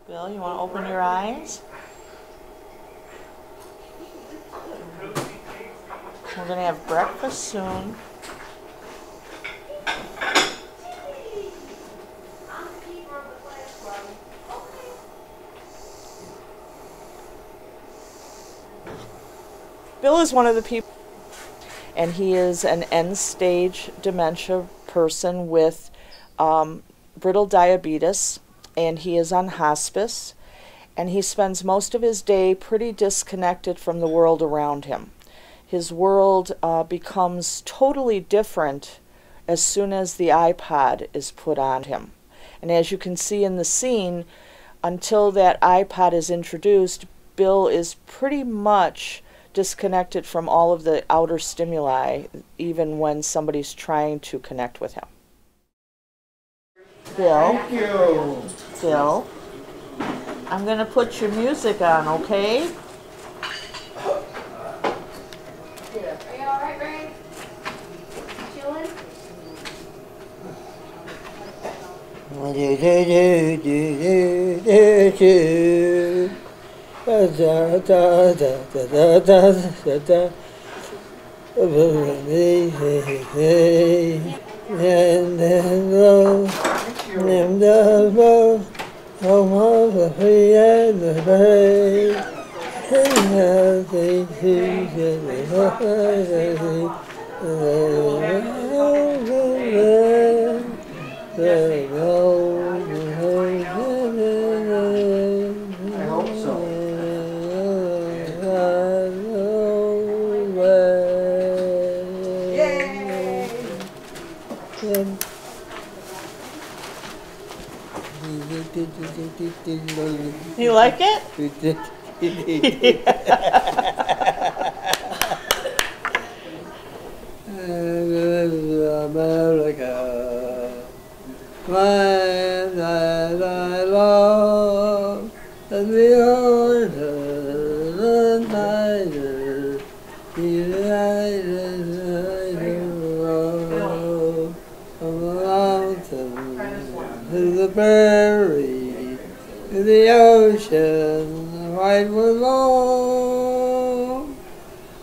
Bill, you want to open your eyes? We're going to have breakfast soon. Bill is one of the people, and he is an end-stage dementia person with brittle diabetes, and he is on hospice, and he spends most of his day pretty disconnected from the world around him. His world becomes totally different as soon as the iPod is put on him. And as you can see in the scene, until that iPod is introduced, Bill is pretty much disconnected from all of the outer stimuli, even when somebody's trying to connect with him. Bill? Thank you. Bill? I'm going to put your music on, okay? Are you alright, Ray? Chilling? I hope so. You like it? America, land I love, and the order and nighter, united from the mountain to the prairie, to the ocean, white with long.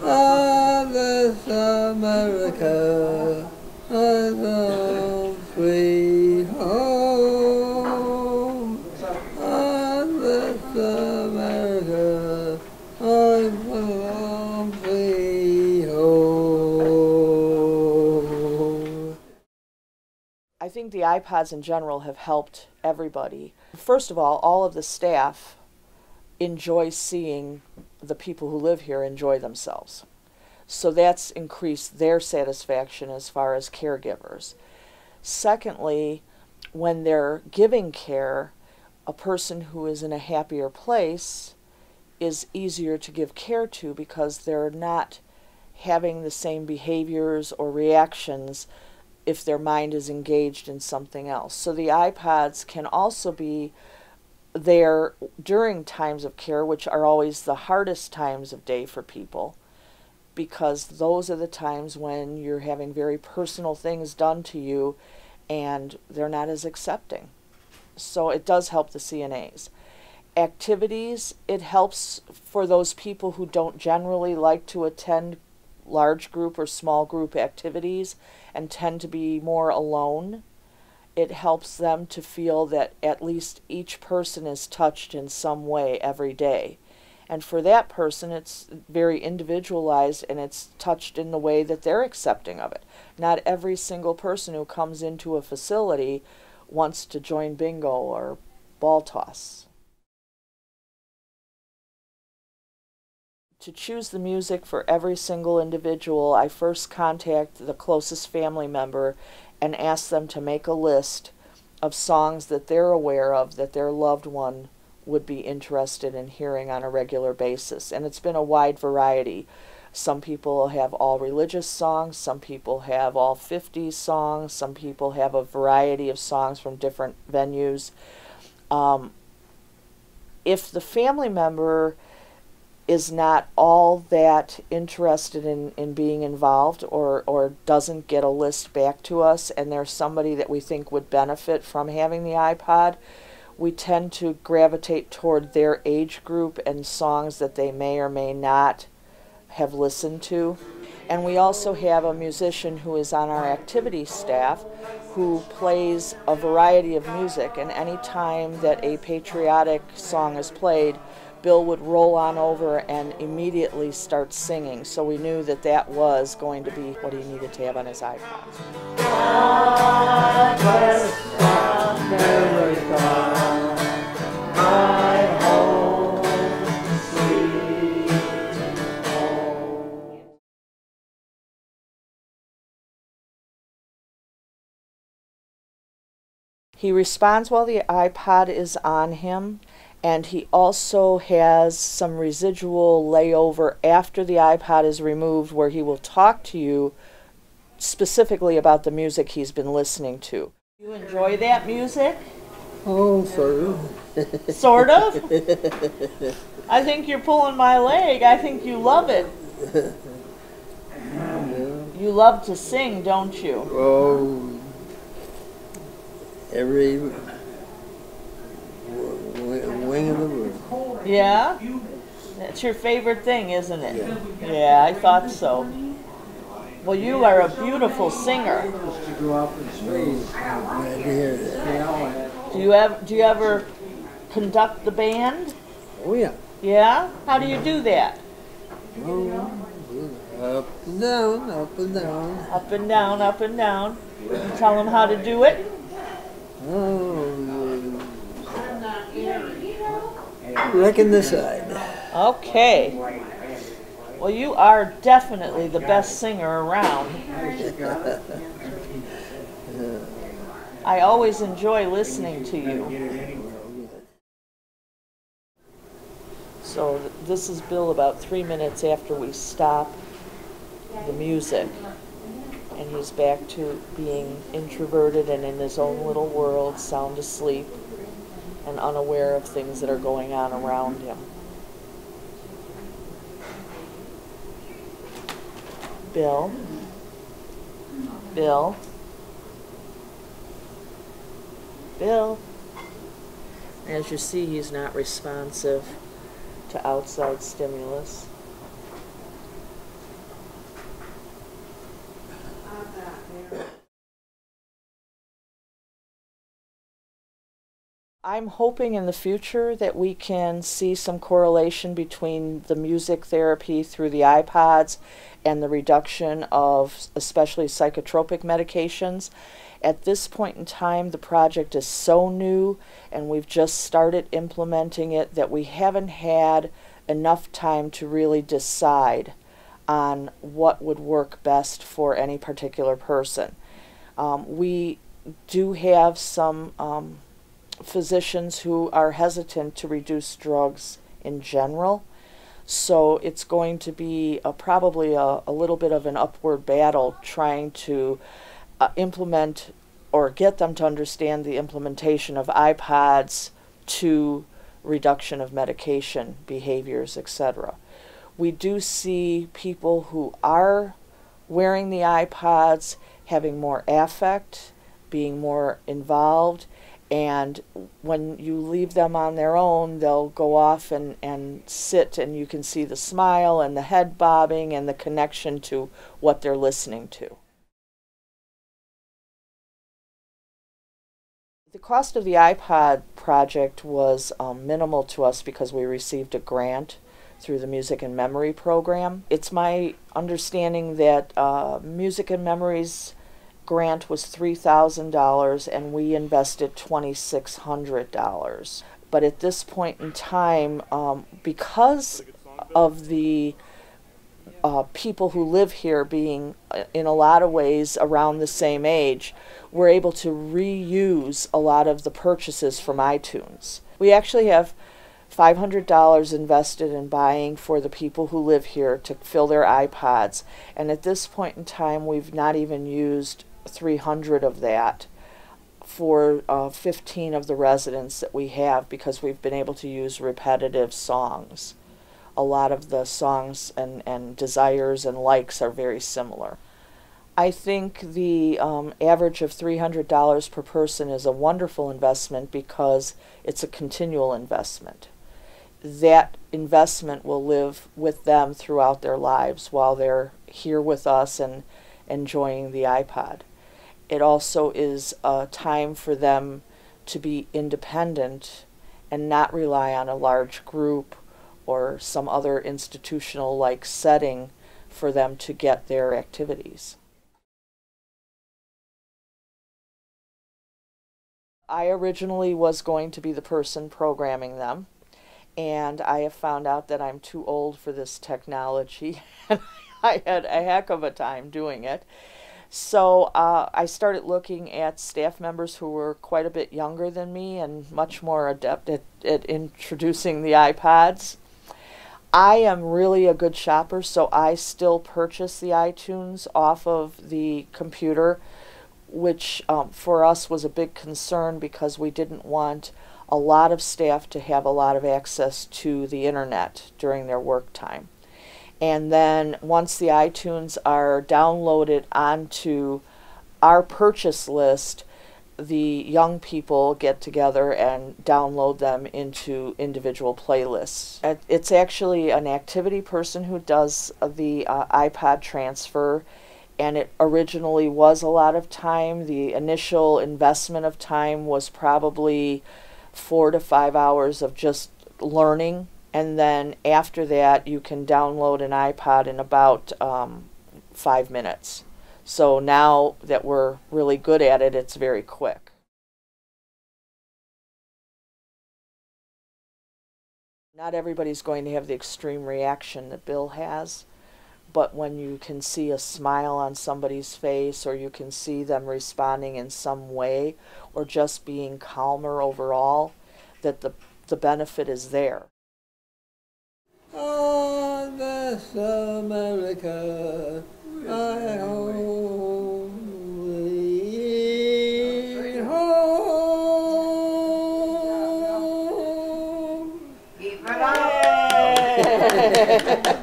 Ah, this America, I love sweet home. Ah, this America, I love sweet home. I think the iPods in general have helped everybody. First of all of the staff enjoy seeing the people who live here enjoy themselves. So that's increased their satisfaction as far as caregivers. Secondly, when they're giving care, a person who is in a happier place is easier to give care to because they're not having the same behaviors or reactions if their mind is engaged in something else. So the iPods can also be there during times of care, which are always the hardest times of day for people, because those are the times when you're having very personal things done to you and they're not as accepting. So it does help the CNAs. Activities, it helps for those people who don't generally like to attend large group or small group activities and tend to be more alone. It helps them to feel that at least each person is touched in some way every day. And for that person, it's very individualized and it's touched in the way that they're accepting of it. Not every single person who comes into a facility wants to join bingo or ball toss. To choose the music for every single individual, I first contact the closest family member and ask them to make a list of songs that they're aware of that their loved one would be interested in hearing on a regular basis. And it's been a wide variety. Some people have all religious songs, some people have all 50s songs, some people have a variety of songs from different venues. If the family member is not all that interested in being involved or doesn't get a list back to us and there's somebody that we think would benefit from having the iPod, we tend to gravitate toward their age group and songs that they may or may not have listened to. And we also have a musician who is on our activity staff who plays a variety of music, and any time that a patriotic song is played, Bill would roll on over and immediately start singing. So we knew that that was going to be what he needed to have on his iPod. God bless America, my home, sweet home. He responds while the iPod is on him, and he also has some residual layover after the iPod is removed where he will talk to you specifically about the music he's been listening to. You enjoy that music? Oh, sort of. Sort of? I think you're pulling my leg. I think you love it. You love to sing, don't you? Oh, every wing of the room. Yeah? That's your favorite thing, isn't it? Yeah, I thought so. Well, you are a beautiful singer. To go up in space. Glad to hear that. They all had. Do you ever conduct the band? Oh, yeah. Yeah? How do you do that? Oh, up and down, up and down. Up and down, up and down. You tell them how to do it? Oh, reckon the side. Okay. Well, you are definitely the best singer around. I always enjoy listening to you. So this is Bill about 3 minutes after we stop the music. And he's back to being introverted and in his own little world, sound asleep, and unaware of things that are going on around him. Bill? Bill? Bill? As you see, he's not responsive to outside stimulus. I'm hoping in the future that we can see some correlation between the music therapy through the iPods and the reduction of especially psychotropic medications. At this point in time, the project is so new and we've just started implementing it that we haven't had enough time to really decide on what would work best for any particular person. We do have some physicians who are hesitant to reduce drugs in general, so it's going to be probably a little bit of an upward battle trying to implement or get them to understand the implementation of iPods to reduction of medication behaviors, etc. We do see people who are wearing the iPods having more affect, being more involved, and when you leave them on their own, they'll go off and sit, and you can see the smile and the head bobbing and the connection to what they're listening to. The cost of the iPod project was minimal to us because we received a grant through the Music and Memory program. It's my understanding that Music and Memory's grant was $3,000 and we invested $2,600. But at this point in time, because of the people who live here being in a lot of ways around the same age, we're able to reuse a lot of the purchases from iTunes. We actually have $500 invested in buying for the people who live here to fill their iPods, and at this point in time we've not even used 300 of that for 15 of the residents that we have, because we've been able to use repetitive songs. A lot of the songs and desires and likes are very similar. I think the average of $300 per person is a wonderful investment because it's a continual investment. That investment will live with them throughout their lives while they're here with us and enjoying the iPod. It also is a time for them to be independent and not rely on a large group or some other institutional like setting for them to get their activities. I originally was going to be the person programming them, and I have found out that I'm too old for this technology, and I had a heck of a time doing it. So I started looking at staff members who were quite a bit younger than me and much more adept at introducing the iPods. I am really a good shopper, so I still purchase the iTunes off of the computer, which for us was a big concern because we didn't want a lot of staff to have a lot of access to the internet during their work time. And then once the iTunes are downloaded onto our purchase list, the young people get together and download them into individual playlists. It's actually an activity person who does the iPod transfer, and it originally was a lot of time. The initial investment of time was probably 4 to 5 hours of just learning, and then after that you can download an iPod in about 5 minutes. So now that we're really good at it, it's very quick. Not everybody's going to have the extreme reaction that Bill has, but when you can see a smile on somebody's face, or you can see them responding in some way, or just being calmer overall, that the benefit is there. Oh, this America, I home, sweet home. Keep it up.